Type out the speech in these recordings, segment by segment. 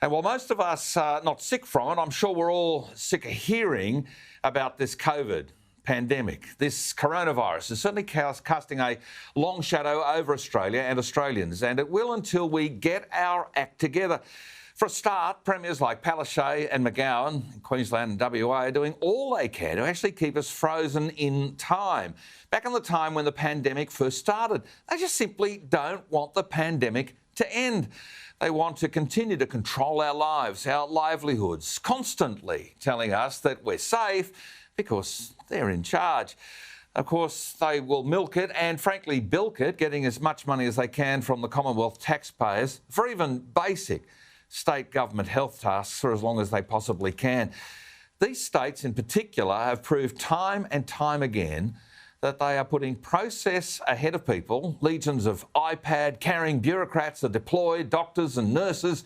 And while most of us are not sick from it, I'm sure we're all sick of hearing about this COVID pandemic. This coronavirus is certainly casting a long shadow over Australia and Australians, and it will until we get our act together. For a start, premiers like Palaszczuk and McGowan in Queensland and WA are doing all they can to actually keep us frozen in time. Back in the time when the pandemic first started, they just simply don't want the pandemic to end. They want to continue to control our lives, our livelihoods, constantly telling us that we're safe because they're in charge. Of course, they will milk it and frankly bilk it, getting as much money as they can from the Commonwealth taxpayers for even basic state government health tasks for as long as they possibly can. These states in particular have proved time and time again that they are putting process ahead of people. Legions of iPad-carrying bureaucrats are deployed, doctors and nurses.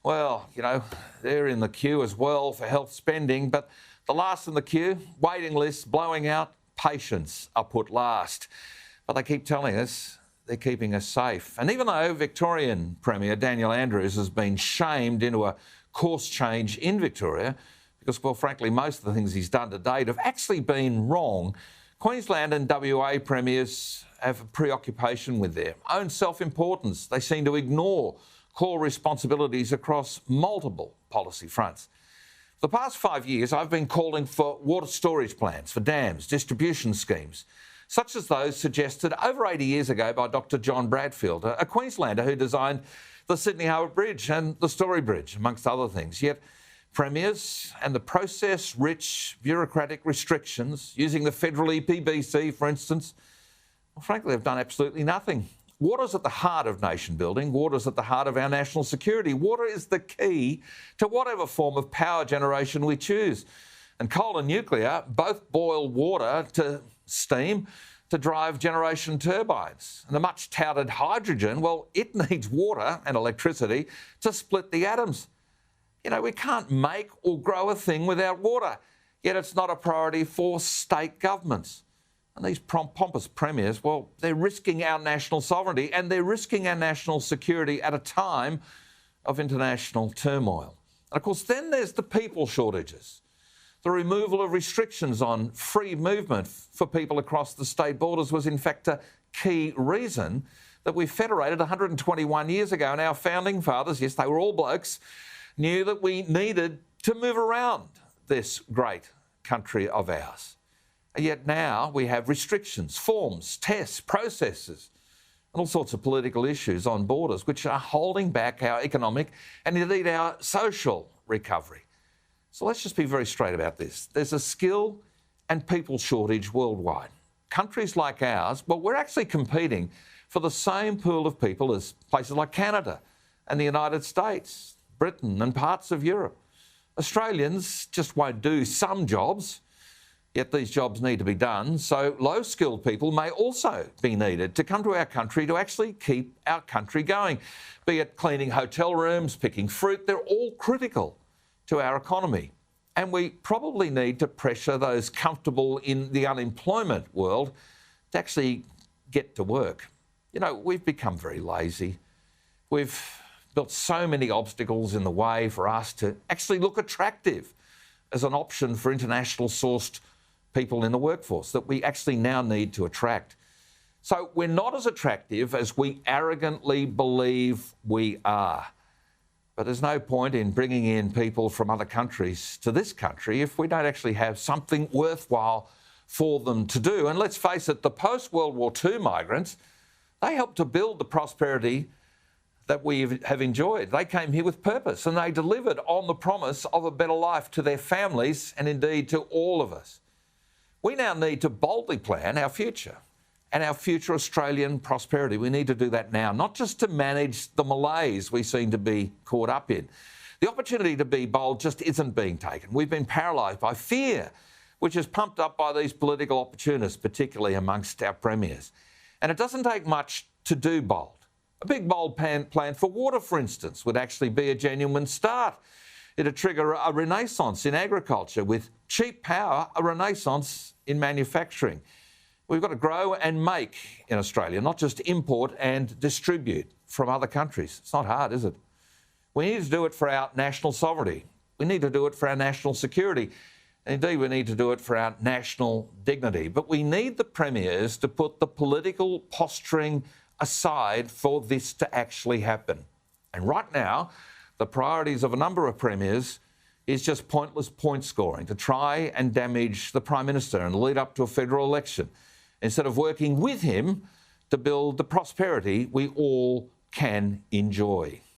Well, you know, they're in the queue as well for health spending, but the last in the queue, waiting lists blowing out, patients are put last. But they keep telling us they're keeping us safe. And even though Victorian Premier Daniel Andrews has been shamed into a course change in Victoria, because, well, frankly, most of the things he's done to date have actually been wrong, Queensland and WA premiers have a preoccupation with their own self-importance. They seem to ignore core responsibilities across multiple policy fronts. For the past 5 years, I've been calling for water storage plans for dams, distribution schemes, such as those suggested over 80 years ago by Dr John Bradfield, a Queenslander who designed the Sydney Harbour Bridge and the Story Bridge, amongst other things. Yet premiers and the process-rich bureaucratic restrictions, using the federal EPBC, for instance, well, frankly, have done absolutely nothing. Water's at the heart of nation building. Water's at the heart of our national security. Water is the key to whatever form of power generation we choose. And coal and nuclear both boil water to steam to drive generation turbines. And the much-touted hydrogen, well, it needs water and electricity to split the atoms. You know, we can't make or grow a thing without water, yet it's not a priority for state governments. And these pompous premiers, well, they're risking our national sovereignty and they're risking our national security at a time of international turmoil. And of course, then there's the people shortages. The removal of restrictions on free movement for people across the state borders was in fact a key reason that we federated 121 years ago. And our founding fathers, yes, they were all blokes, knew that we needed to move around this great country of ours. And yet now we have restrictions, forms, tests, processes, and all sorts of political issues on borders which are holding back our economic and indeed our social recovery. So let's just be very straight about this. There's a skill and people shortage worldwide. Countries like ours, well, we're actually competing for the same pool of people as places like Canada and the United States, Britain and parts of Europe. Australians just won't do some jobs, yet these jobs need to be done. So low-skilled people may also be needed to come to our country to actually keep our country going, be it cleaning hotel rooms, picking fruit. They're all critical to our economy. And we probably need to pressure those comfortable in the unemployment world to actually get to work. You know, we've become very lazy. We've built so many obstacles in the way for us to actually look attractive as an option for international sourced people in the workforce that we actually now need to attract. So we're not as attractive as we arrogantly believe we are. But there's no point in bringing in people from other countries to this country if we don't actually have something worthwhile for them to do. And let's face it, the post-World War II migrants, they helped to build the prosperity that we have enjoyed. They came here with purpose and they delivered on the promise of a better life to their families and indeed to all of us. We now need to boldly plan our future and our future Australian prosperity. We need to do that now, not just to manage the malaise we seem to be caught up in. The opportunity to be bold just isn't being taken. We've been paralysed by fear, which is pumped up by these political opportunists, particularly amongst our premiers. And it doesn't take much to do bold. A big bold plan for water, for instance, would actually be a genuine start. It'd trigger a renaissance in agriculture with cheap power, a renaissance in manufacturing. We've got to grow and make in Australia, not just import and distribute from other countries. It's not hard, is it? We need to do it for our national sovereignty. We need to do it for our national security. And indeed, we need to do it for our national dignity. But we need the premiers to put the political posturing aside for this to actually happen. And right now, the priorities of a number of premiers is just pointless point scoring to try and damage the Prime Minister and lead up to a federal election, instead of working with him to build the prosperity we all can enjoy.